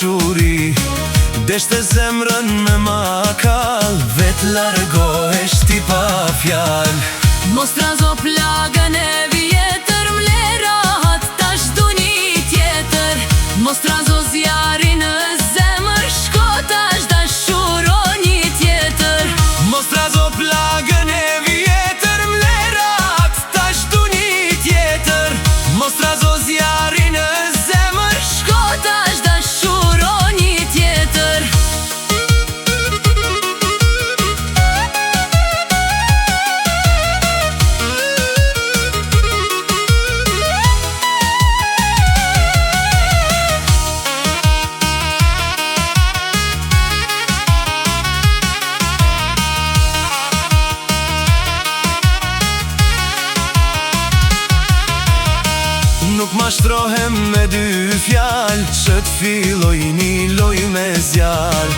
dashuri deshte zemrën me makall, vet largohesh ti pa fjal. Mos trazo plagën e vjetër, mle rahat tash du një tjetër. Mos trazo zjarin në zemër, shko tash dashuro një tjetër. Mos trazo plagën e vjetër, mle rahat tash du një tjetër. Mos trazo zjarin në zemër, shko tash dashuro një tjetër. Nuk ma shtrohem me dy fjal, që t'filoj një loj me zjal.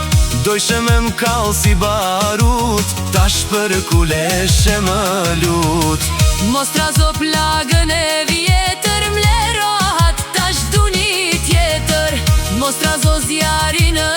Dojshe me m'kall si barut, tash për kuleshe më lut. Mos trazo plagën e vjetër, mle rahat tash du një tjetër. Mos trazo zjarin në